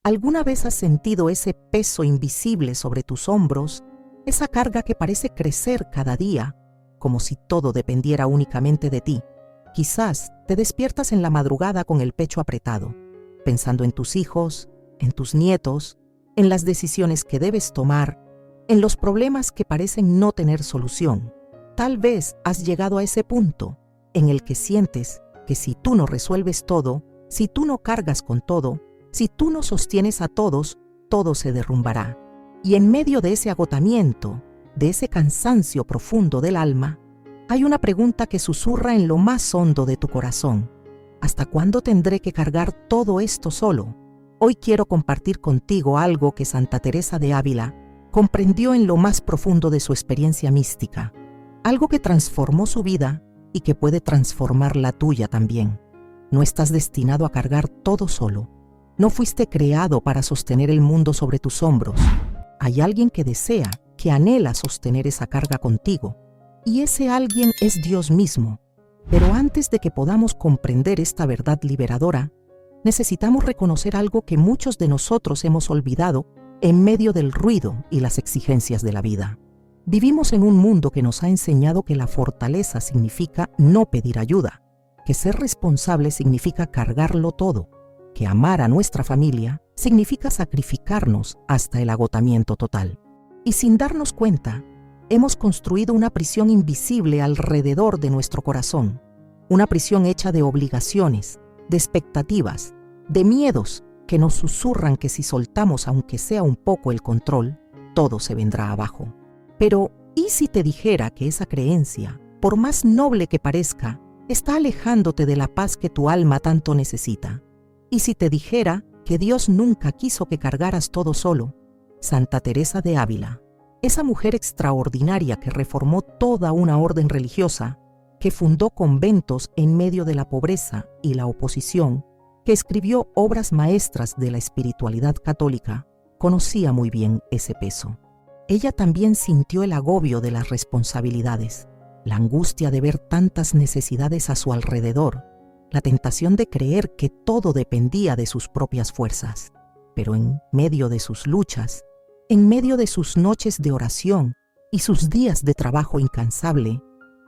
¿Alguna vez has sentido ese peso invisible sobre tus hombros, esa carga que parece crecer cada día, como si todo dependiera únicamente de ti? Quizás te despiertas en la madrugada con el pecho apretado, pensando en tus hijos, en tus nietos, en las decisiones que debes tomar, en los problemas que parecen no tener solución. Tal vez has llegado a ese punto en el que sientes que si tú no resuelves todo, si tú no cargas con todo, si tú no sostienes a todos, todo se derrumbará. Y en medio de ese agotamiento, de ese cansancio profundo del alma, hay una pregunta que susurra en lo más hondo de tu corazón. ¿Hasta cuándo tendré que cargar todo esto solo? Hoy quiero compartir contigo algo que Santa Teresa de Ávila comprendió en lo más profundo de su experiencia mística, algo que transformó su vida y que puede transformar la tuya también. No estás destinado a cargar todo solo. No fuiste creado para sostener el mundo sobre tus hombros. Hay alguien que desea, que anhela sostener esa carga contigo. Y ese alguien es Dios mismo. Pero antes de que podamos comprender esta verdad liberadora, necesitamos reconocer algo que muchos de nosotros hemos olvidado en medio del ruido y las exigencias de la vida. Vivimos en un mundo que nos ha enseñado que la fortaleza significa no pedir ayuda, que ser responsable significa cargarlo todo, que amar a nuestra familia significa sacrificarnos hasta el agotamiento total. Y sin darnos cuenta, hemos construido una prisión invisible alrededor de nuestro corazón, una prisión hecha de obligaciones, de expectativas, de miedos que nos susurran que si soltamos aunque sea un poco el control, todo se vendrá abajo. Pero, ¿y si te dijera que esa creencia, por más noble que parezca, está alejándote de la paz que tu alma tanto necesita? ¿Y si te dijera que Dios nunca quiso que cargaras todo solo? Santa Teresa de Ávila, esa mujer extraordinaria que reformó toda una orden religiosa, que fundó conventos en medio de la pobreza y la oposición, que escribió obras maestras de la espiritualidad católica, conocía muy bien ese peso. Ella también sintió el agobio de las responsabilidades, la angustia de ver tantas necesidades a su alrededor, la tentación de creer que todo dependía de sus propias fuerzas. Pero en medio de sus luchas, en medio de sus noches de oración y sus días de trabajo incansable,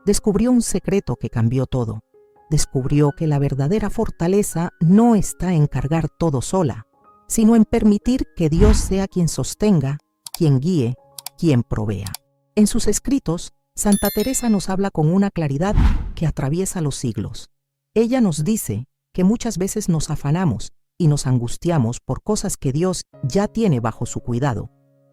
descubrió un secreto que cambió todo. Descubrió que la verdadera fortaleza no está en cargar todo sola, sino en permitir que Dios sea quien sostenga, quien guíe, quien provea. En sus escritos, Santa Teresa nos habla con una claridad que atraviesa los siglos. Ella nos dice que muchas veces nos afanamos y nos angustiamos por cosas que Dios ya tiene bajo su cuidado,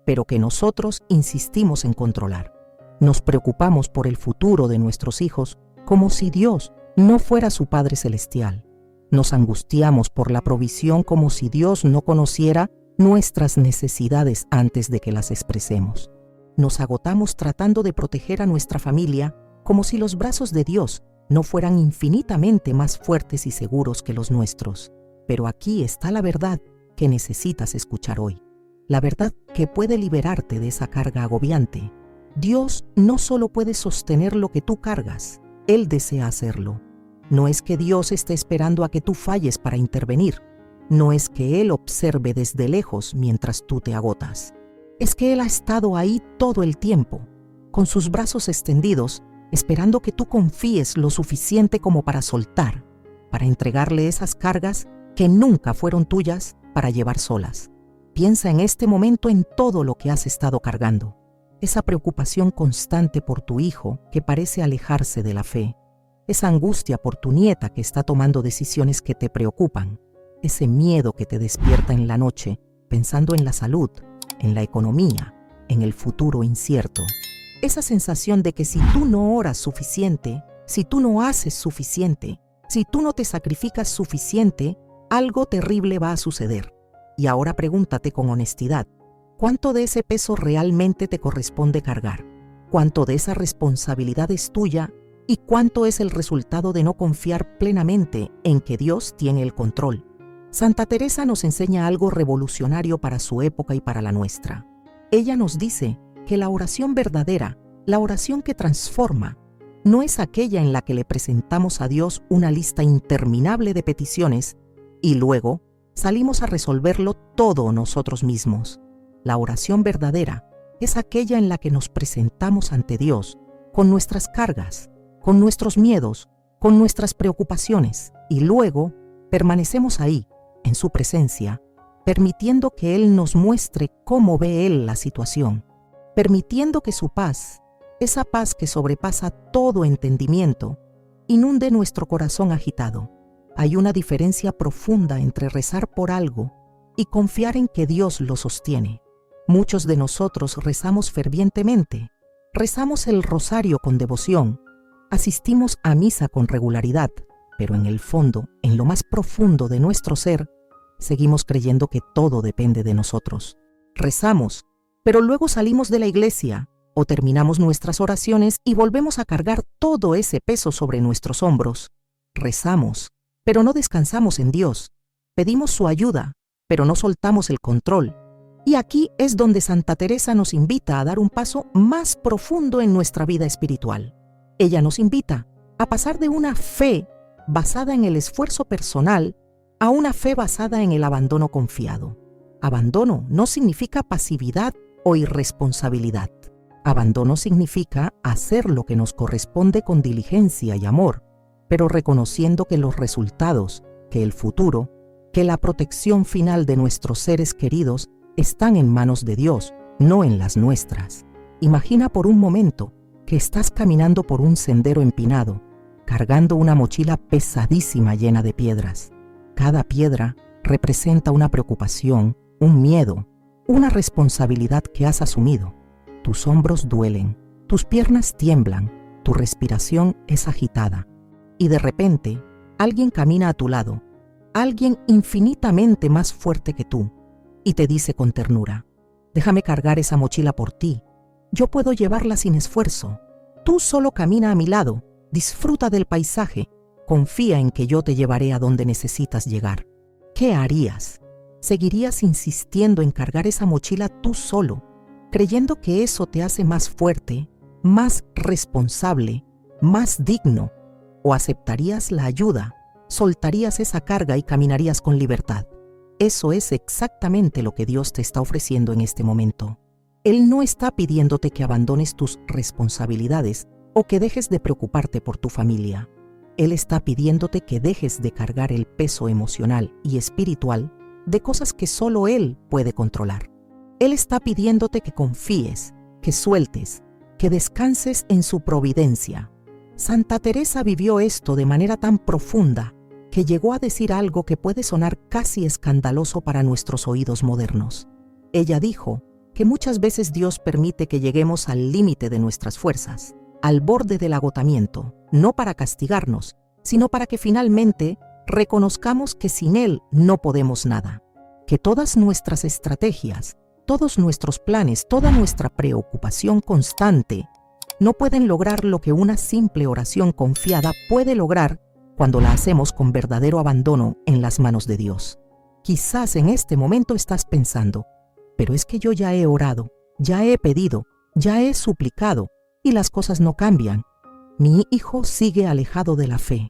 pero que nosotros insistimos en controlar. Nos preocupamos por el futuro de nuestros hijos como si Dios no fuera su Padre Celestial. Nos angustiamos por la provisión como si Dios no conociera nuestras necesidades antes de que las expresemos. Nos agotamos tratando de proteger a nuestra familia como si los brazos de Dios no fueran infinitamente más fuertes y seguros que los nuestros. Pero aquí está la verdad que necesitas escuchar hoy. La verdad que puede liberarte de esa carga agobiante. Dios no solo puede sostener lo que tú cargas, Él desea hacerlo. No es que Dios esté esperando a que tú falles para intervenir. No es que Él observe desde lejos mientras tú te agotas. Es que Él ha estado ahí todo el tiempo, con sus brazos extendidos, esperando que tú confíes lo suficiente como para soltar, para entregarle esas cargas que nunca fueron tuyas para llevar solas. Piensa en este momento en todo lo que has estado cargando. Esa preocupación constante por tu hijo que parece alejarse de la fe. Esa angustia por tu nieta que está tomando decisiones que te preocupan. Ese miedo que te despierta en la noche pensando en la salud, en la economía, en el futuro incierto. Esa sensación de que si tú no oras suficiente, si tú no haces suficiente, si tú no te sacrificas suficiente, algo terrible va a suceder. Y ahora pregúntate con honestidad, ¿cuánto de ese peso realmente te corresponde cargar? ¿Cuánto de esa responsabilidad es tuya? ¿Y cuánto es el resultado de no confiar plenamente en que Dios tiene el control? Santa Teresa nos enseña algo revolucionario para su época y para la nuestra. Ella nos dice que la oración verdadera, la oración que transforma, no es aquella en la que le presentamos a Dios una lista interminable de peticiones y luego salimos a resolverlo todo nosotros mismos. La oración verdadera es aquella en la que nos presentamos ante Dios con nuestras cargas, con nuestros miedos, con nuestras preocupaciones, y luego permanecemos ahí, en su presencia, permitiendo que Él nos muestre cómo ve Él la situación, permitiendo que su paz, esa paz que sobrepasa todo entendimiento, inunde nuestro corazón agitado. Hay una diferencia profunda entre rezar por algo y confiar en que Dios lo sostiene. Muchos de nosotros rezamos fervientemente, rezamos el rosario con devoción, asistimos a misa con regularidad, pero en el fondo, en lo más profundo de nuestro ser, seguimos creyendo que todo depende de nosotros. Rezamos, pero luego salimos de la iglesia o terminamos nuestras oraciones y volvemos a cargar todo ese peso sobre nuestros hombros. Rezamos, pero no descansamos en Dios. Pedimos su ayuda, pero no soltamos el control. Y aquí es donde Santa Teresa nos invita a dar un paso más profundo en nuestra vida espiritual. Ella nos invita a pasar de una fe basada en el esfuerzo personal a una fe basada en el abandono confiado. Abandono no significa pasividad o irresponsabilidad. Abandono significa hacer lo que nos corresponde con diligencia y amor, pero reconociendo que los resultados, que el futuro, que la protección final de nuestros seres queridos están en manos de Dios, no en las nuestras. Imagina por un momento que estás caminando por un sendero empinado, cargando una mochila pesadísima llena de piedras. Cada piedra representa una preocupación, un miedo, una responsabilidad que has asumido. Tus hombros duelen, tus piernas tiemblan, tu respiración es agitada. Y de repente, alguien camina a tu lado, alguien infinitamente más fuerte que tú, y te dice con ternura: déjame cargar esa mochila por ti, yo puedo llevarla sin esfuerzo, tú solo camina a mi lado, disfruta del paisaje, confía en que yo te llevaré a donde necesitas llegar. ¿Qué harías? ¿Seguirías insistiendo en cargar esa mochila tú solo, creyendo que eso te hace más fuerte, más responsable, más digno? ¿O aceptarías la ayuda, soltarías esa carga y caminarías con libertad? Eso es exactamente lo que Dios te está ofreciendo en este momento. Él no está pidiéndote que abandones tus responsabilidades o que dejes de preocuparte por tu familia. Él está pidiéndote que dejes de cargar el peso emocional y espiritual de cosas que solo Él puede controlar. Él está pidiéndote que confíes, que sueltes, que descanses en su providencia. Santa Teresa vivió esto de manera tan profunda que llegó a decir algo que puede sonar casi escandaloso para nuestros oídos modernos. Ella dijo que muchas veces Dios permite que lleguemos al límite de nuestras fuerzas, al borde del agotamiento, no para castigarnos, sino para que finalmente reconozcamos que sin Él no podemos nada, que todas nuestras estrategias, todos nuestros planes, toda nuestra preocupación constante no pueden lograr lo que una simple oración confiada puede lograr cuando la hacemos con verdadero abandono en las manos de Dios. Quizás en este momento estás pensando: pero es que yo ya he orado, ya he pedido, ya he suplicado y las cosas no cambian. Mi hijo sigue alejado de la fe.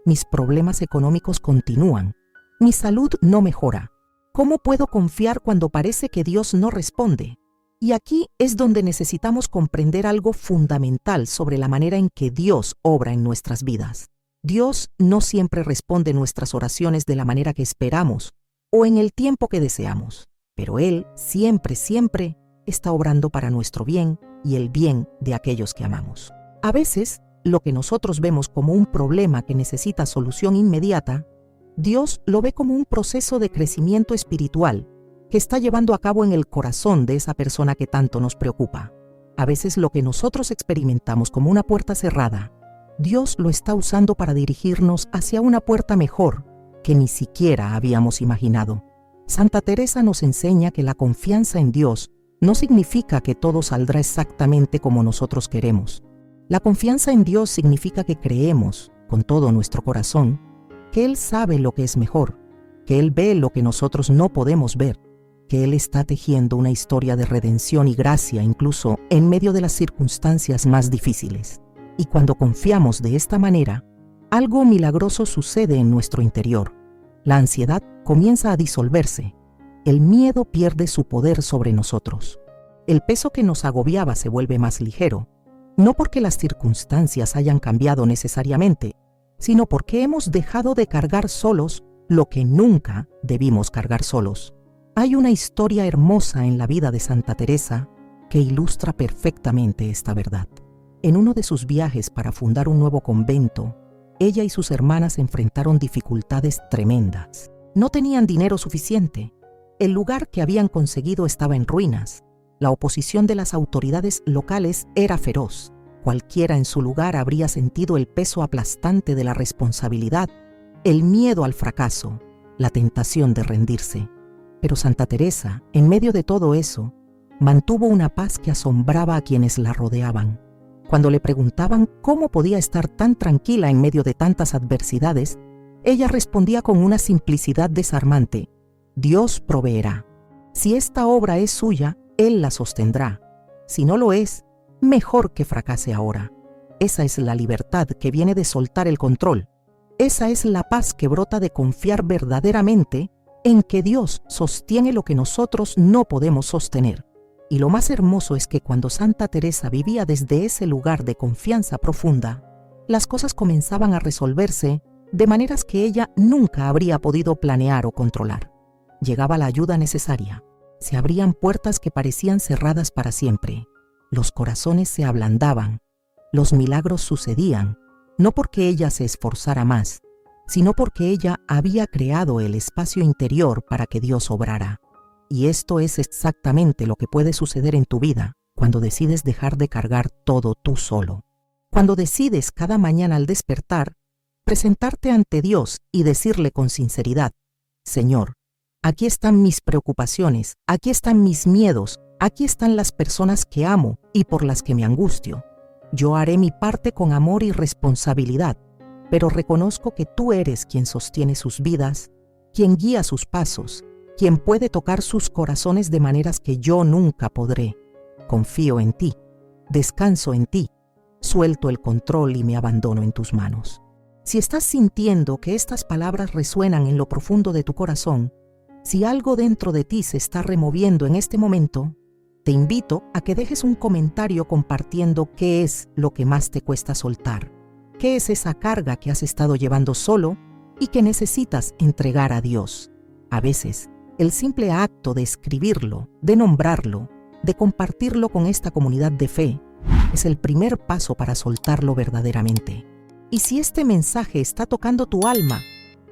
Mis problemas económicos continúan. Mi salud no mejora. ¿Cómo puedo confiar cuando parece que Dios no responde? Y aquí es donde necesitamos comprender algo fundamental sobre la manera en que Dios obra en nuestras vidas. Dios no siempre responde nuestras oraciones de la manera que esperamos o en el tiempo que deseamos, pero Él siempre está obrando para nuestro bien y el bien de aquellos que amamos. A veces, lo que nosotros vemos como un problema que necesita solución inmediata, Dios lo ve como un proceso de crecimiento espiritual que está llevando a cabo en el corazón de esa persona que tanto nos preocupa. A veces lo que nosotros experimentamos como una puerta cerrada, Dios lo está usando para dirigirnos hacia una puerta mejor que ni siquiera habíamos imaginado. Santa Teresa nos enseña que la confianza en Dios no significa que todo saldrá exactamente como nosotros queremos. La confianza en Dios significa que creemos, con todo nuestro corazón, que Él sabe lo que es mejor, que Él ve lo que nosotros no podemos ver, que Él está tejiendo una historia de redención y gracia incluso en medio de las circunstancias más difíciles. Y cuando confiamos de esta manera, algo milagroso sucede en nuestro interior. La ansiedad comienza a disolverse. El miedo pierde su poder sobre nosotros. El peso que nos agobiaba se vuelve más ligero, no porque las circunstancias hayan cambiado necesariamente, sino porque hemos dejado de cargar solos lo que nunca debimos cargar solos. Hay una historia hermosa en la vida de Santa Teresa que ilustra perfectamente esta verdad. En uno de sus viajes para fundar un nuevo convento, ella y sus hermanas enfrentaron dificultades tremendas. No tenían dinero suficiente. El lugar que habían conseguido estaba en ruinas. La oposición de las autoridades locales era feroz. Cualquiera en su lugar habría sentido el peso aplastante de la responsabilidad, el miedo al fracaso, la tentación de rendirse. Pero Santa Teresa, en medio de todo eso, mantuvo una paz que asombraba a quienes la rodeaban. Cuando le preguntaban cómo podía estar tan tranquila en medio de tantas adversidades, ella respondía con una simplicidad desarmante: Dios proveerá. Si esta obra es suya, Él la sostendrá. Si no lo es, mejor que fracase ahora. Esa es la libertad que viene de soltar el control. Esa es la paz que brota de confiar verdaderamente en que Dios sostiene lo que nosotros no podemos sostener. Y lo más hermoso es que cuando Santa Teresa vivía desde ese lugar de confianza profunda, las cosas comenzaban a resolverse de maneras que ella nunca habría podido planear o controlar. Llegaba la ayuda necesaria. Se abrían puertas que parecían cerradas para siempre. Los corazones se ablandaban. Los milagros sucedían, no porque ella se esforzara más, sino porque ella había creado el espacio interior para que Dios obrara. Y esto es exactamente lo que puede suceder en tu vida cuando decides dejar de cargar todo tú solo. Cuando decides cada mañana al despertar, presentarte ante Dios y decirle con sinceridad: Señor, aquí están mis preocupaciones, aquí están mis miedos, aquí están las personas que amo y por las que me angustio. Yo haré mi parte con amor y responsabilidad, pero reconozco que tú eres quien sostiene sus vidas, quien guía sus pasos, quien puede tocar sus corazones de maneras que yo nunca podré. Confío en ti, descanso en ti, suelto el control y me abandono en tus manos. Si estás sintiendo que estas palabras resuenan en lo profundo de tu corazón, si algo dentro de ti se está removiendo en este momento, te invito a que dejes un comentario compartiendo qué es lo que más te cuesta soltar, qué es esa carga que has estado llevando solo y que necesitas entregar a Dios. A veces, el simple acto de escribirlo, de nombrarlo, de compartirlo con esta comunidad de fe, es el primer paso para soltarlo verdaderamente. Y si este mensaje está tocando tu alma,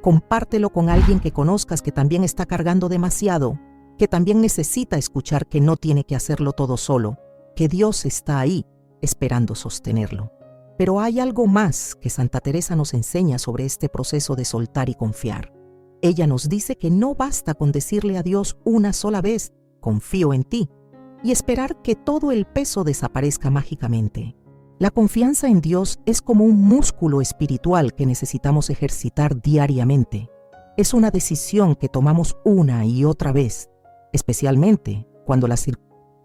compártelo con alguien que conozcas que también está cargando demasiado, que también necesita escuchar que no tiene que hacerlo todo solo, que Dios está ahí esperando sostenerlo. Pero hay algo más que Santa Teresa nos enseña sobre este proceso de soltar y confiar. Ella nos dice que no basta con decirle a Dios una sola vez: confío en ti, y esperar que todo el peso desaparezca mágicamente. La confianza en Dios es como un músculo espiritual que necesitamos ejercitar diariamente. Es una decisión que tomamos una y otra vez, especialmente cuando las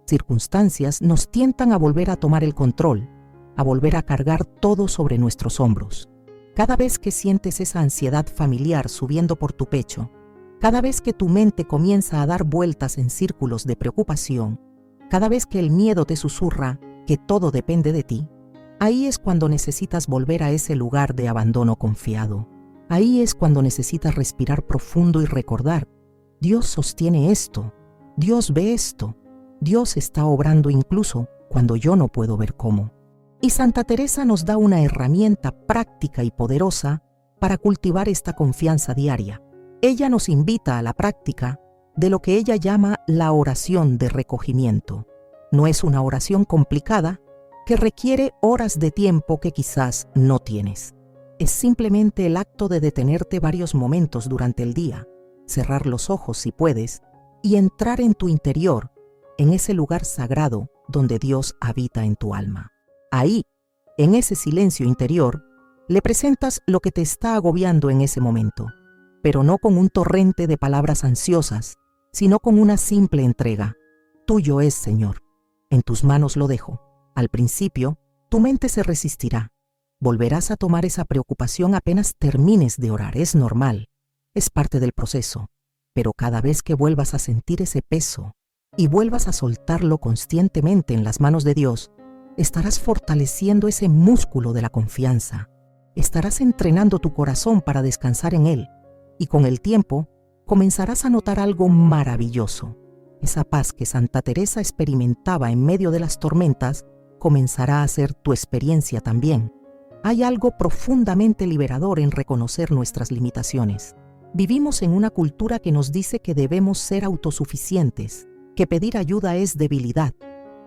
circunstancias nos tientan a volver a tomar el control, a volver a cargar todo sobre nuestros hombros. Cada vez que sientes esa ansiedad familiar subiendo por tu pecho, cada vez que tu mente comienza a dar vueltas en círculos de preocupación, cada vez que el miedo te susurra que todo depende de ti, ahí es cuando necesitas volver a ese lugar de abandono confiado. Ahí es cuando necesitas respirar profundo y recordar: Dios sostiene esto, Dios ve esto, Dios está obrando incluso cuando yo no puedo ver cómo. Y Santa Teresa nos da una herramienta práctica y poderosa para cultivar esta confianza diaria. Ella nos invita a la práctica de lo que ella llama la oración de recogimiento. No es una oración complicada que requiere horas de tiempo que quizás no tienes. Es simplemente el acto de detenerte varios momentos durante el día, cerrar los ojos si puedes y entrar en tu interior, en ese lugar sagrado donde Dios habita en tu alma. Ahí, en ese silencio interior, le presentas lo que te está agobiando en ese momento, pero no con un torrente de palabras ansiosas, sino con una simple entrega. Tuyo es, Señor. En tus manos lo dejo. Al principio, tu mente se resistirá. Volverás a tomar esa preocupación apenas termines de orar. Es normal. Es parte del proceso. Pero cada vez que vuelvas a sentir ese peso y vuelvas a soltarlo conscientemente en las manos de Dios, estarás fortaleciendo ese músculo de la confianza. Estarás entrenando tu corazón para descansar en Él, y con el tiempo comenzarás a notar algo maravilloso. Esa paz que Santa Teresa experimentaba en medio de las tormentas comenzará a ser tu experiencia también. Hay algo profundamente liberador en reconocer nuestras limitaciones. Vivimos en una cultura que nos dice que debemos ser autosuficientes, que pedir ayuda es debilidad,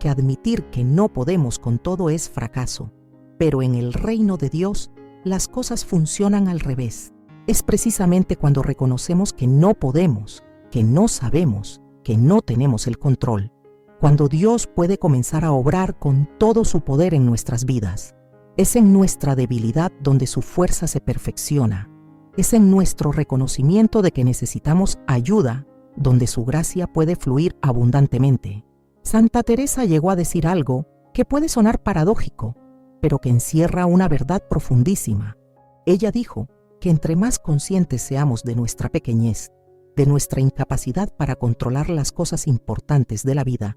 que admitir que no podemos con todo es fracaso. Pero en el reino de Dios, las cosas funcionan al revés. Es precisamente cuando reconocemos que no podemos, que no sabemos, que no tenemos el control, cuando Dios puede comenzar a obrar con todo su poder en nuestras vidas. Es en nuestra debilidad donde su fuerza se perfecciona. Es en nuestro reconocimiento de que necesitamos ayuda donde su gracia puede fluir abundantemente. Santa Teresa llegó a decir algo que puede sonar paradójico, pero que encierra una verdad profundísima. Ella dijo que entre más conscientes seamos de nuestra pequeñez, de nuestra incapacidad para controlar las cosas importantes de la vida,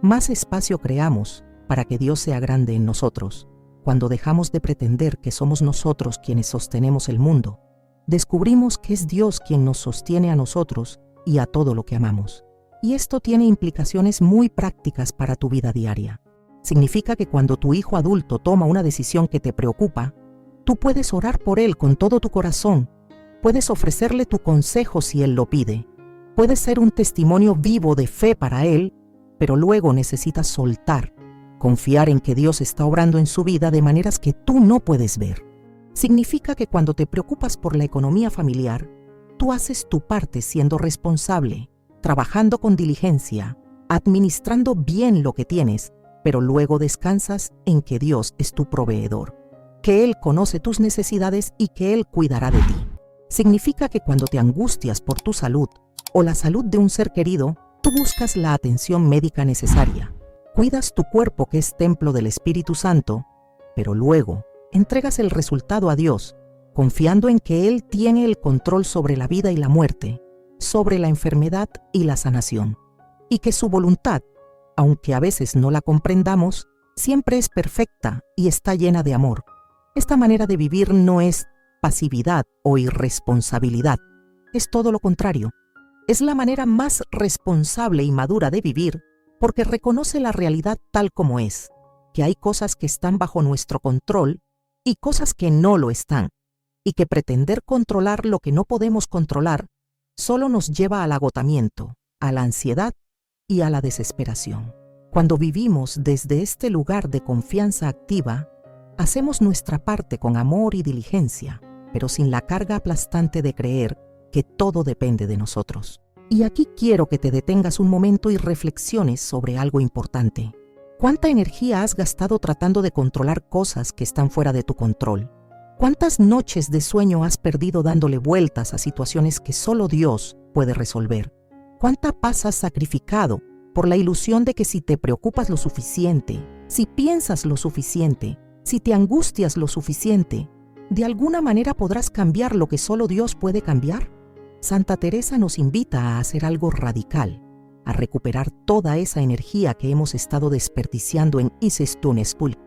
más espacio creamos para que Dios sea grande en nosotros. Cuando dejamos de pretender que somos nosotros quienes sostenemos el mundo, descubrimos que es Dios quien nos sostiene a nosotros y a todo lo que amamos. Y esto tiene implicaciones muy prácticas para tu vida diaria. Significa que cuando tu hijo adulto toma una decisión que te preocupa, tú puedes orar por él con todo tu corazón, puedes ofrecerle tu consejo si él lo pide, puedes ser un testimonio vivo de fe para él, pero luego necesitas soltar, confiar en que Dios está obrando en su vida de maneras que tú no puedes ver. Significa que cuando te preocupas por la economía familiar, tú haces tu parte siendo responsable, trabajando con diligencia, administrando bien lo que tienes, pero luego descansas en que Dios es tu proveedor, que Él conoce tus necesidades y que Él cuidará de ti. Significa que cuando te angustias por tu salud o la salud de un ser querido, tú buscas la atención médica necesaria, cuidas tu cuerpo que es templo del Espíritu Santo, pero luego entregas el resultado a Dios, confiando en que Él tiene el control sobre la vida y la muerte, sobre la enfermedad y la sanación, y que su voluntad, aunque a veces no la comprendamos, siempre es perfecta y está llena de amor. Esta manera de vivir no es pasividad o irresponsabilidad, es todo lo contrario. Es la manera más responsable y madura de vivir porque reconoce la realidad tal como es, que hay cosas que están bajo nuestro control y cosas que no lo están, y que pretender controlar lo que no podemos controlar solo nos lleva al agotamiento, a la ansiedad y a la desesperación. Cuando vivimos desde este lugar de confianza activa, hacemos nuestra parte con amor y diligencia, pero sin la carga aplastante de creer que todo depende de nosotros. Y aquí quiero que te detengas un momento y reflexiones sobre algo importante. ¿Cuánta energía has gastado tratando de controlar cosas que están fuera de tu control? ¿Cuántas noches de sueño has perdido dándole vueltas a situaciones que solo Dios puede resolver? ¿Cuánta paz has sacrificado por la ilusión de que si te preocupas lo suficiente, si piensas lo suficiente, si te angustias lo suficiente, de alguna manera podrás cambiar lo que solo Dios puede cambiar? Santa Teresa nos invita a hacer algo radical, a recuperar toda esa energía que hemos estado desperdiciando en Isestunespul,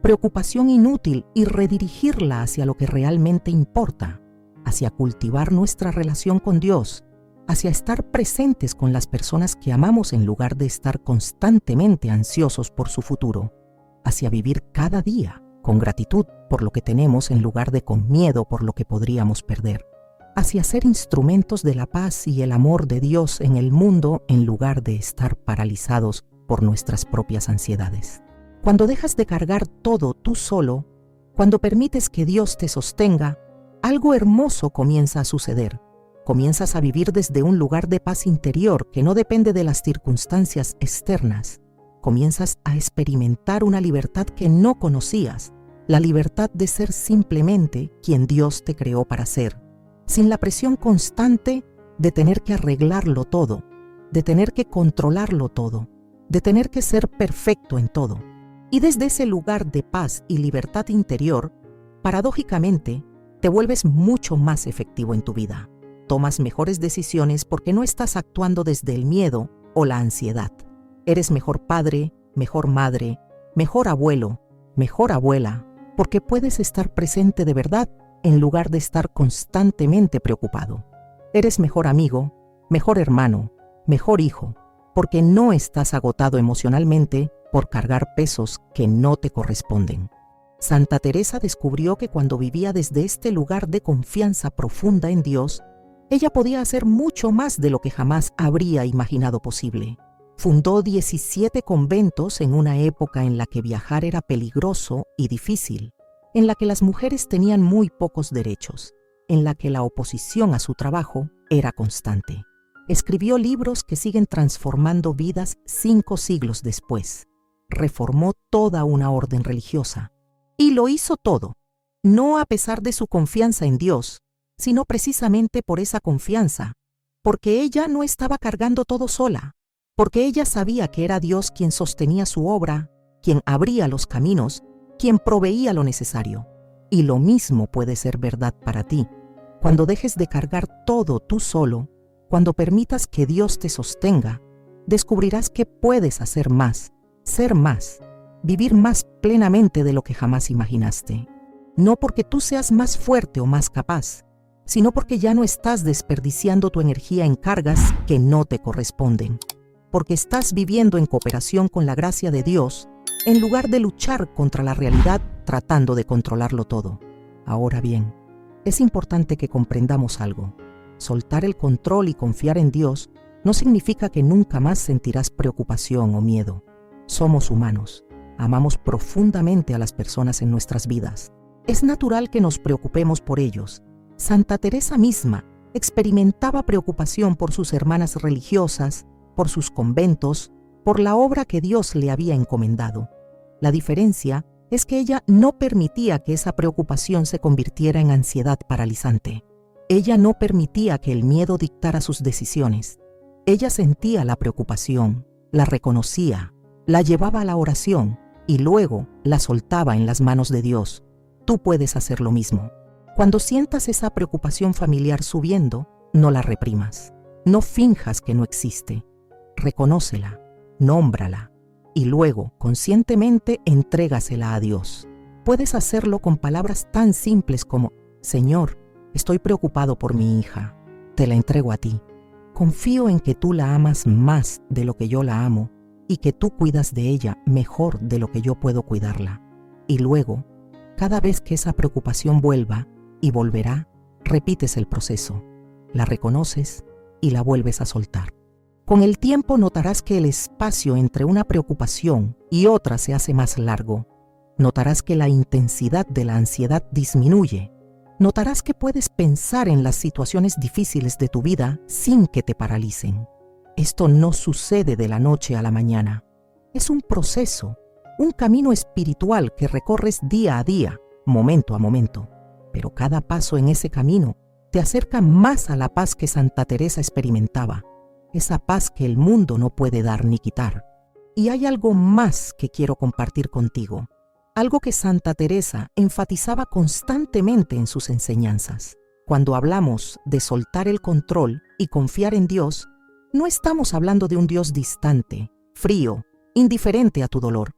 preocupación inútil, y redirigirla hacia lo que realmente importa, hacia cultivar nuestra relación con Dios, hacia estar presentes con las personas que amamos en lugar de estar constantemente ansiosos por su futuro, hacia vivir cada día con gratitud por lo que tenemos en lugar de con miedo por lo que podríamos perder, hacia ser instrumentos de la paz y el amor de Dios en el mundo en lugar de estar paralizados por nuestras propias ansiedades. Cuando dejas de cargar todo tú solo, cuando permites que Dios te sostenga, algo hermoso comienza a suceder. Comienzas a vivir desde un lugar de paz interior que no depende de las circunstancias externas. Comienzas a experimentar una libertad que no conocías, la libertad de ser simplemente quien Dios te creó para ser, sin la presión constante de tener que arreglarlo todo, de tener que controlarlo todo, de tener que ser perfecto en todo. Y desde ese lugar de paz y libertad interior, paradójicamente, te vuelves mucho más efectivo en tu vida. tomas mejores decisiones porque no estás actuando desde el miedo o la ansiedad. Eres mejor padre, mejor madre, mejor abuelo, mejor abuela, porque puedes estar presente de verdad en lugar de estar constantemente preocupado. Eres mejor amigo, mejor hermano, mejor hijo, porque no estás agotado emocionalmente por cargar pesos que no te corresponden. Santa Teresa descubrió que cuando vivía desde este lugar de confianza profunda en Dios, ella podía hacer mucho más de lo que jamás habría imaginado posible. Fundó 17 conventos en una época en la que viajar era peligroso y difícil, en la que las mujeres tenían muy pocos derechos, en la que la oposición a su trabajo era constante. Escribió libros que siguen transformando vidas 5 siglos después. Reformó toda una orden religiosa. Y lo hizo todo, no a pesar de su confianza en Dios, sino precisamente por esa confianza, porque ella no estaba cargando todo sola, porque ella sabía que era Dios quien sostenía su obra, quien abría los caminos, quien proveía lo necesario. Y lo mismo puede ser verdad para ti. Cuando dejes de cargar todo tú solo, cuando permitas que Dios te sostenga, descubrirás que puedes hacer más, ser más, vivir más plenamente de lo que jamás imaginaste. No porque tú seas más fuerte o más capaz, sino porque ya no estás desperdiciando tu energía en cargas que no te corresponden, porque estás viviendo en cooperación con la gracia de Dios en lugar de luchar contra la realidad tratando de controlarlo todo. Ahora bien, es importante que comprendamos algo. Soltar el control y confiar en Dios no significa que nunca más sentirás preocupación o miedo. Somos humanos. Amamos profundamente a las personas en nuestras vidas. Es natural que nos preocupemos por ellos. Santa Teresa misma experimentaba preocupación por sus hermanas religiosas, por sus conventos, por la obra que Dios le había encomendado. La diferencia es que ella no permitía que esa preocupación se convirtiera en ansiedad paralizante. Ella no permitía que el miedo dictara sus decisiones. Ella sentía la preocupación, la reconocía, la llevaba a la oración y luego la soltaba en las manos de Dios. Tú puedes hacer lo mismo. Cuando sientas esa preocupación familiar subiendo, no la reprimas. No finjas que no existe. Reconócela, nómbrala y luego, conscientemente, entrégasela a Dios. Puedes hacerlo con palabras tan simples como: Señor, estoy preocupado por mi hija. Te la entrego a ti. Confío en que tú la amas más de lo que yo la amo y que tú cuidas de ella mejor de lo que yo puedo cuidarla. Y luego, cada vez que esa preocupación vuelva, y volverá, repites el proceso, la reconoces y la vuelves a soltar. Con el tiempo notarás que el espacio entre una preocupación y otra se hace más largo. Notarás que la intensidad de la ansiedad disminuye. Notarás que puedes pensar en las situaciones difíciles de tu vida sin que te paralicen. Esto no sucede de la noche a la mañana. Es un proceso, un camino espiritual que recorres día a día, momento a momento. Pero cada paso en ese camino te acerca más a la paz que Santa Teresa experimentaba, esa paz que el mundo no puede dar ni quitar. Y hay algo más que quiero compartir contigo, algo que Santa Teresa enfatizaba constantemente en sus enseñanzas. Cuando hablamos de soltar el control y confiar en Dios, no estamos hablando de un Dios distante, frío, indiferente a tu dolor.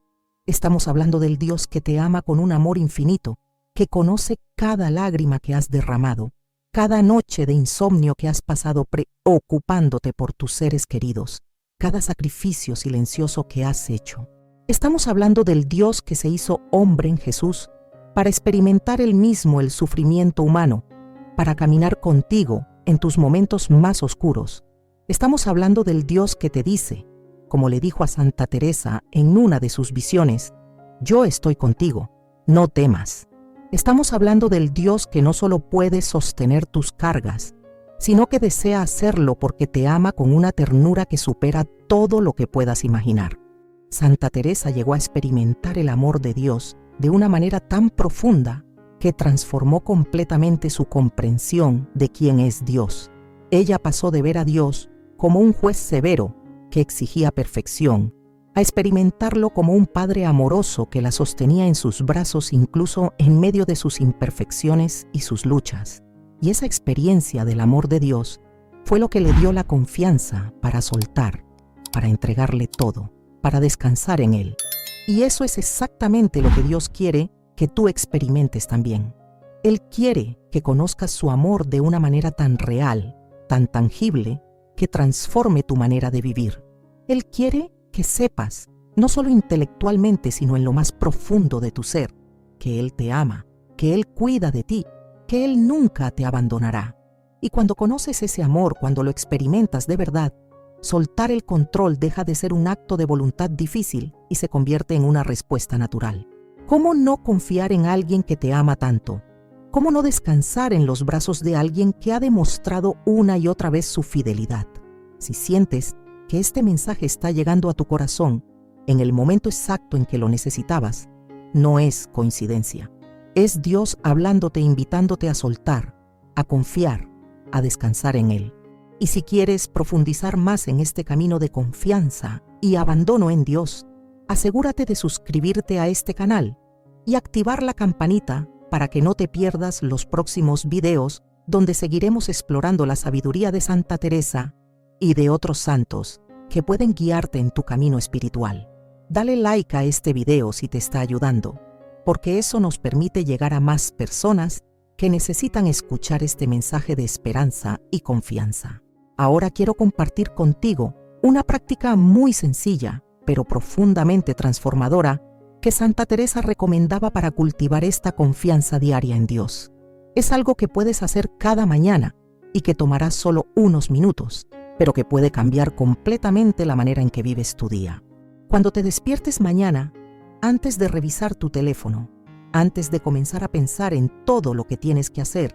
Estamos hablando del Dios que te ama con un amor infinito, que conoce cada lágrima que has derramado, cada noche de insomnio que has pasado preocupándote por tus seres queridos, cada sacrificio silencioso que has hecho. Estamos hablando del Dios que se hizo hombre en Jesús para experimentar él mismo el sufrimiento humano, para caminar contigo en tus momentos más oscuros. Estamos hablando del Dios que te dice, como le dijo a Santa Teresa en una de sus visiones: yo estoy contigo, no temas. Estamos hablando del Dios que no solo puede sostener tus cargas, sino que desea hacerlo porque te ama con una ternura que supera todo lo que puedas imaginar. Santa Teresa llegó a experimentar el amor de Dios de una manera tan profunda que transformó completamente su comprensión de quién es Dios. Ella pasó de ver a Dios como un juez severo que exigía perfección, a experimentarlo como un padre amoroso que la sostenía en sus brazos incluso en medio de sus imperfecciones y sus luchas. Y esa experiencia del amor de Dios fue lo que le dio la confianza para soltar, para entregarle todo, para descansar en Él. Y eso es exactamente lo que Dios quiere que tú experimentes también. Él quiere que conozcas su amor de una manera tan real, tan tangible, que transforme tu manera de vivir. Él quiere que sepas, no solo intelectualmente, sino en lo más profundo de tu ser, que Él te ama, que Él cuida de ti, que Él nunca te abandonará. Y cuando conoces ese amor, cuando lo experimentas de verdad, soltar el control deja de ser un acto de voluntad difícil y se convierte en una respuesta natural. ¿Cómo no confiar en alguien que te ama tanto? ¿Cómo no descansar en los brazos de alguien que ha demostrado una y otra vez su fidelidad? Si sientes que este mensaje está llegando a tu corazón en el momento exacto en que lo necesitabas, no es coincidencia. Es Dios hablándote, invitándote a soltar, a confiar, a descansar en Él. Y si quieres profundizar más en este camino de confianza y abandono en Dios, asegúrate de suscribirte a este canal y activar la campanita para que no te pierdas los próximos videos donde seguiremos explorando la sabiduría de Santa Teresa y de otros santos que pueden guiarte en tu camino espiritual. Dale like a este video si te está ayudando, porque eso nos permite llegar a más personas que necesitan escuchar este mensaje de esperanza y confianza. Ahora quiero compartir contigo una práctica muy sencilla, pero profundamente transformadora, que Santa Teresa recomendaba para cultivar esta confianza diaria en Dios. Es algo que puedes hacer cada mañana y que tomará solo unos minutos, pero que puede cambiar completamente la manera en que vives tu día. Cuando te despiertes mañana, antes de revisar tu teléfono, antes de comenzar a pensar en todo lo que tienes que hacer,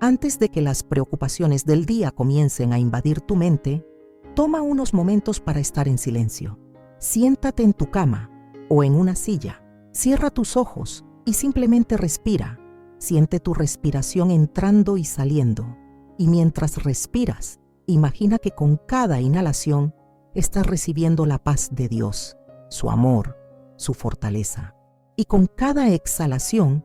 antes de que las preocupaciones del día comiencen a invadir tu mente, toma unos momentos para estar en silencio. Siéntate en tu cama o en una silla, cierra tus ojos y simplemente respira. Siente tu respiración entrando y saliendo. Y mientras respiras, imagina que con cada inhalación estás recibiendo la paz de Dios, su amor, su fortaleza. Y con cada exhalación,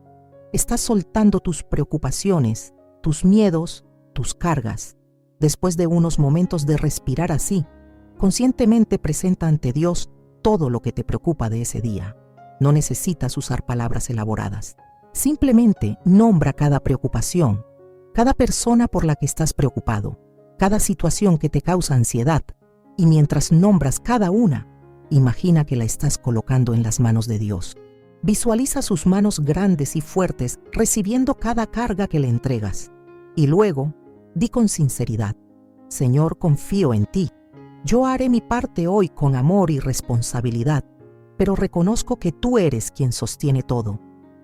estás soltando tus preocupaciones, tus miedos, tus cargas. Después de unos momentos de respirar así, conscientemente presenta ante Dios todo lo que te preocupa de ese día. No necesitas usar palabras elaboradas. Simplemente nombra cada preocupación, cada persona por la que estás preocupado, cada situación que te causa ansiedad, y mientras nombras cada una, imagina que la estás colocando en las manos de Dios. Visualiza sus manos grandes y fuertes recibiendo cada carga que le entregas. Y luego, di con sinceridad: Señor, confío en ti. Yo haré mi parte hoy con amor y responsabilidad, pero reconozco que tú eres quien sostiene todo.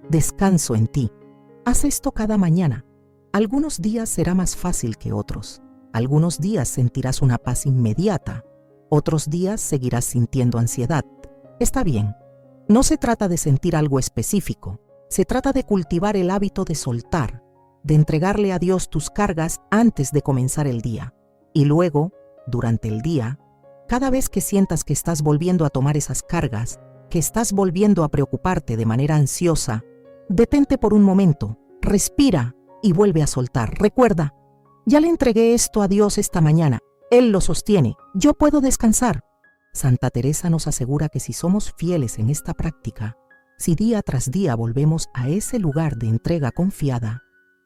Descanso en ti. Haz esto cada mañana. Algunos días será más fácil que otros. Algunos días sentirás una paz inmediata. Otros días seguirás sintiendo ansiedad. Está bien. No se trata de sentir algo específico. Se trata de cultivar el hábito de soltar, de entregarle a Dios tus cargas antes de comenzar el día. Y luego, durante el día, cada vez que sientas que estás volviendo a tomar esas cargas, que estás volviendo a preocuparte de manera ansiosa, detente por un momento, respira y vuelve a soltar. Recuerda, ya le entregué esto a Dios esta mañana. Él lo sostiene. Yo puedo descansar. Santa Teresa nos asegura que si somos fieles en esta práctica, si día tras día volvemos a ese lugar de entrega confiada,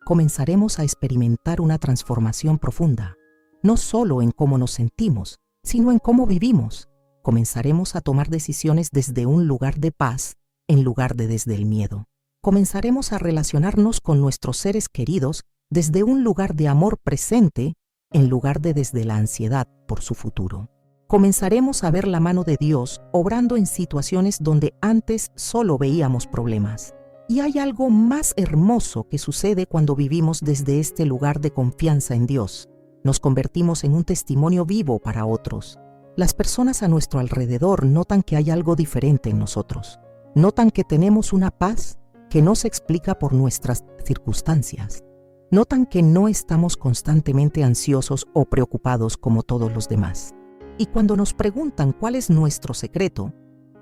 comenzaremos a experimentar una transformación profunda. No solo en cómo nos sentimos, sino en cómo vivimos. Comenzaremos a tomar decisiones desde un lugar de paz, en lugar de desde el miedo. Comenzaremos a relacionarnos con nuestros seres queridos desde un lugar de amor presente, en lugar de desde la ansiedad por su futuro. Comenzaremos a ver la mano de Dios obrando en situaciones donde antes solo veíamos problemas. Y hay algo más hermoso que sucede cuando vivimos desde este lugar de confianza en Dios. Nos convertimos en un testimonio vivo para otros. Las personas a nuestro alrededor notan que hay algo diferente en nosotros. Notan que tenemos una paz que no se explica por nuestras circunstancias. Notan que no estamos constantemente ansiosos o preocupados como todos los demás. Y cuando nos preguntan cuál es nuestro secreto,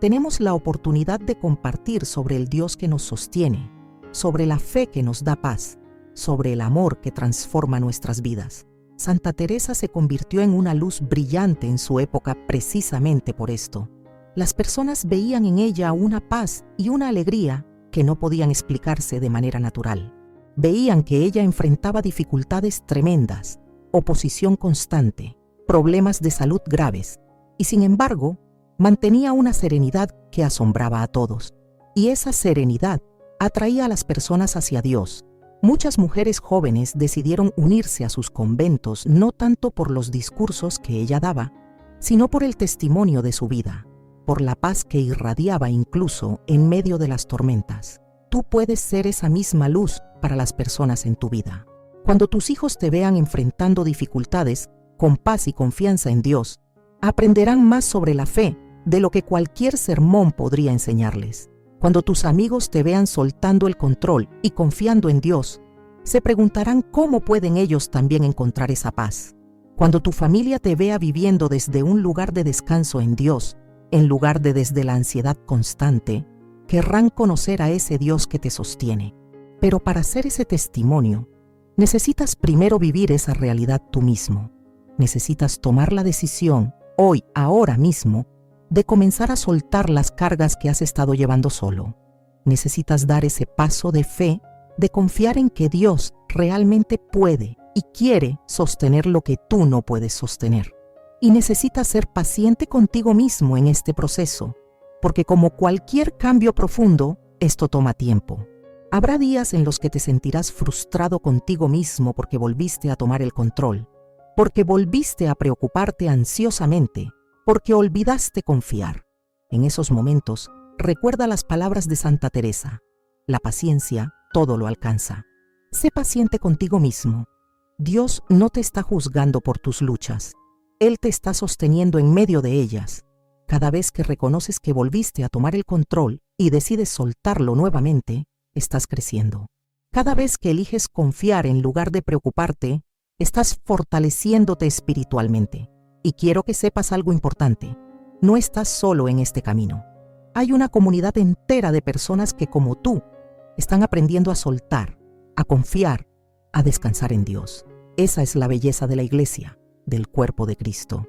tenemos la oportunidad de compartir sobre el Dios que nos sostiene, sobre la fe que nos da paz, sobre el amor que transforma nuestras vidas. Santa Teresa se convirtió en una luz brillante en su época precisamente por esto. Las personas veían en ella una paz y una alegría que no podían explicarse de manera natural. Veían que ella enfrentaba dificultades tremendas, oposición constante, problemas de salud graves, y sin embargo, mantenía una serenidad que asombraba a todos. Y esa serenidad atraía a las personas hacia Dios. Muchas mujeres jóvenes decidieron unirse a sus conventos no tanto por los discursos que ella daba, sino por el testimonio de su vida, por la paz que irradiaba incluso en medio de las tormentas. Tú puedes ser esa misma luz para las personas en tu vida. Cuando tus hijos te vean enfrentando dificultades con paz y confianza en Dios, aprenderán más sobre la fe de lo que cualquier sermón podría enseñarles. Cuando tus amigos te vean soltando el control y confiando en Dios, se preguntarán cómo pueden ellos también encontrar esa paz. Cuando tu familia te vea viviendo desde un lugar de descanso en Dios, en lugar de desde la ansiedad constante, querrán conocer a ese Dios que te sostiene. Pero para hacer ese testimonio, necesitas primero vivir esa realidad tú mismo. Necesitas tomar la decisión, hoy, ahora mismo, de comenzar a soltar las cargas que has estado llevando solo. Necesitas dar ese paso de fe, de confiar en que Dios realmente puede y quiere sostener lo que tú no puedes sostener. Y necesitas ser paciente contigo mismo en este proceso, porque como cualquier cambio profundo, esto toma tiempo. Habrá días en los que te sentirás frustrado contigo mismo porque volviste a tomar el control, porque volviste a preocuparte ansiosamente, porque olvidaste confiar. En esos momentos, recuerda las palabras de Santa Teresa: la paciencia todo lo alcanza. Sé paciente contigo mismo. Dios no te está juzgando por tus luchas. Él te está sosteniendo en medio de ellas. Cada vez que reconoces que volviste a tomar el control y decides soltarlo nuevamente, estás creciendo. Cada vez que eliges confiar en lugar de preocuparte, estás fortaleciéndote espiritualmente. Y quiero que sepas algo importante: no estás solo en este camino. Hay una comunidad entera de personas que, como tú, están aprendiendo a soltar, a confiar, a descansar en Dios. Esa es la belleza de la Iglesia, del cuerpo de Cristo.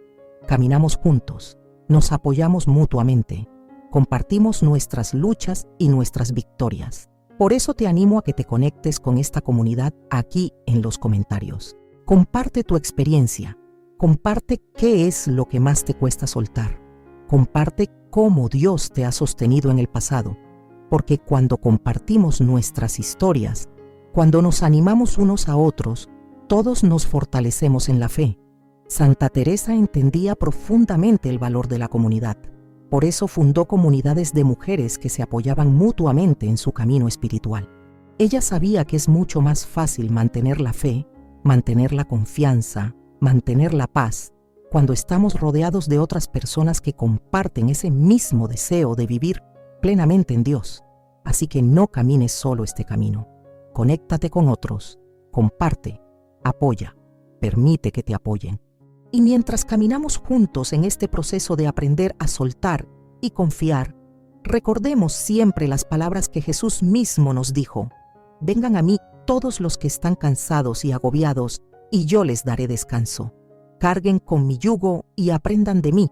Caminamos juntos, nos apoyamos mutuamente, compartimos nuestras luchas y nuestras victorias. Por eso te animo a que te conectes con esta comunidad aquí en los comentarios. Comparte tu experiencia. Comparte qué es lo que más te cuesta soltar. Comparte cómo Dios te ha sostenido en el pasado, porque cuando compartimos nuestras historias, cuando nos animamos unos a otros, todos nos fortalecemos en la fe. Santa Teresa entendía profundamente el valor de la comunidad. Por eso fundó comunidades de mujeres que se apoyaban mutuamente en su camino espiritual. Ella sabía que es mucho más fácil mantener la fe, mantener la confianza, mantener la paz, cuando estamos rodeados de otras personas que comparten ese mismo deseo de vivir plenamente en Dios. Así que no camines solo este camino. Conéctate con otros, comparte, apoya, permite que te apoyen. Y mientras caminamos juntos en este proceso de aprender a soltar y confiar, recordemos siempre las palabras que Jesús mismo nos dijo: vengan a mí todos los que están cansados y agobiados, y yo les daré descanso. Carguen con mi yugo y aprendan de mí,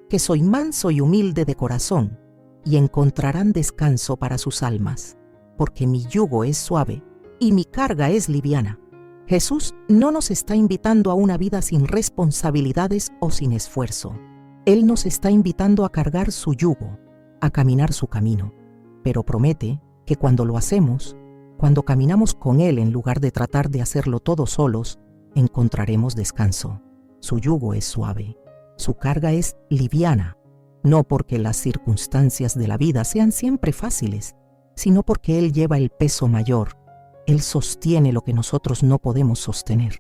que soy manso y humilde de corazón, y encontrarán descanso para sus almas, porque mi yugo es suave y mi carga es liviana. Jesús no nos está invitando a una vida sin responsabilidades o sin esfuerzo. Él nos está invitando a cargar su yugo, a caminar su camino, pero promete que cuando lo hacemos, cuando caminamos con Él en lugar de tratar de hacerlo todos solos, encontraremos descanso. Su yugo es suave, su carga es liviana, no porque las circunstancias de la vida sean siempre fáciles, sino porque Él lleva el peso mayor. Él sostiene lo que nosotros no podemos sostener.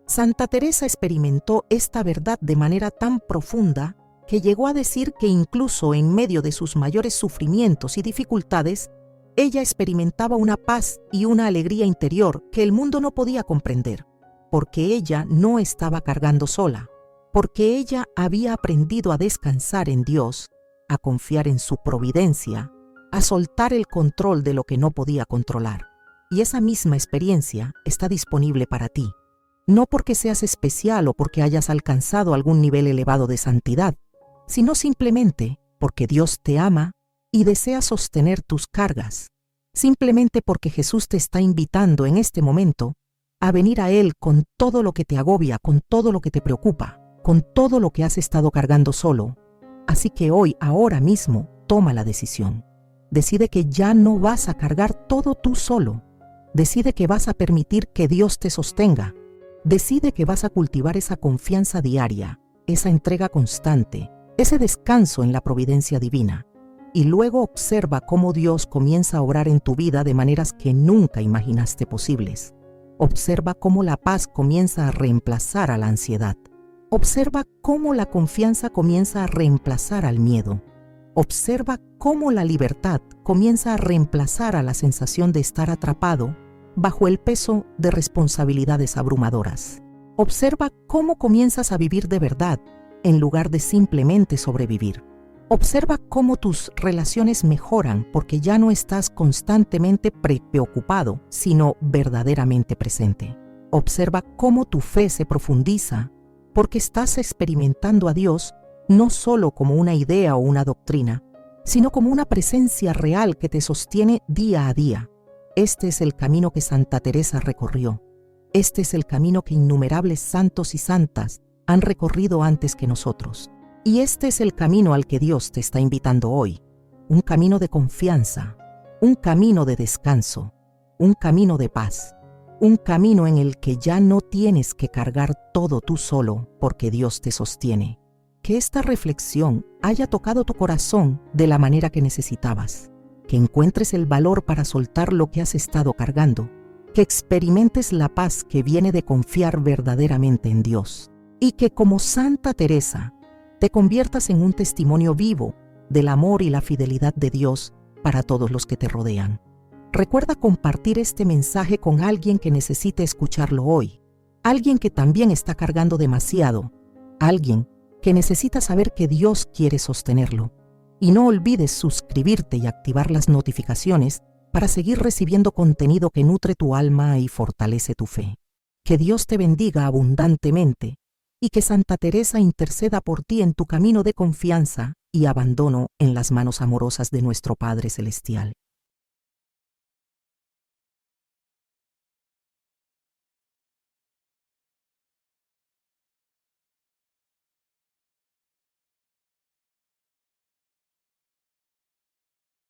Santa Teresa experimentó esta verdad de manera tan profunda que llegó a decir que incluso en medio de sus mayores sufrimientos y dificultades, ella experimentaba una paz y una alegría interior que el mundo no podía comprender, porque ella no estaba cargando sola, porque ella había aprendido a descansar en Dios, a confiar en su providencia, a soltar el control de lo que no podía controlar. y esa misma experiencia está disponible para ti. No porque seas especial o porque hayas alcanzado algún nivel elevado de santidad, sino simplemente porque Dios te ama y desea sostener tus cargas. Simplemente porque Jesús te está invitando en este momento a venir a Él con todo lo que te agobia, con todo lo que te preocupa, con todo lo que has estado cargando solo. Así que hoy, ahora mismo, toma la decisión. Decide que ya no vas a cargar todo tú solo. Decide que vas a permitir que Dios te sostenga. Decide que vas a cultivar esa confianza diaria, esa entrega constante, ese descanso en la providencia divina. Y luego observa cómo Dios comienza a obrar en tu vida de maneras que nunca imaginaste posibles. Observa cómo la paz comienza a reemplazar a la ansiedad. Observa cómo la confianza comienza a reemplazar al miedo. Observa cómo la libertad comienza a reemplazar a la sensación de estar atrapado bajo el peso de responsabilidades abrumadoras. Observa cómo comienzas a vivir de verdad en lugar de simplemente sobrevivir. Observa cómo tus relaciones mejoran porque ya no estás constantemente preocupado, sino verdaderamente presente. Observa cómo tu fe se profundiza porque estás experimentando a Dios no solo como una idea o una doctrina, sino como una presencia real que te sostiene día a día. Este es el camino que Santa Teresa recorrió. Este es el camino que innumerables santos y santas han recorrido antes que nosotros. Y este es el camino al que Dios te está invitando hoy. Un camino de confianza, un camino de descanso, un camino de paz, un camino en el que ya no tienes que cargar todo tú solo porque Dios te sostiene. Que esta reflexión haya tocado tu corazón de la manera que necesitabas. Que encuentres el valor para soltar lo que has estado cargando. Que experimentes la paz que viene de confiar verdaderamente en Dios. Y que como Santa Teresa, te conviertas en un testimonio vivo del amor y la fidelidad de Dios para todos los que te rodean. Recuerda compartir este mensaje con alguien que necesite escucharlo hoy, alguien que también está cargando demasiado, alguien que necesita saber que Dios quiere sostenerlo. Y no olvides suscribirte y activar las notificaciones para seguir recibiendo contenido que nutre tu alma y fortalece tu fe. Que Dios te bendiga abundantemente y que Santa Teresa interceda por ti en tu camino de confianza y abandono en las manos amorosas de nuestro Padre Celestial.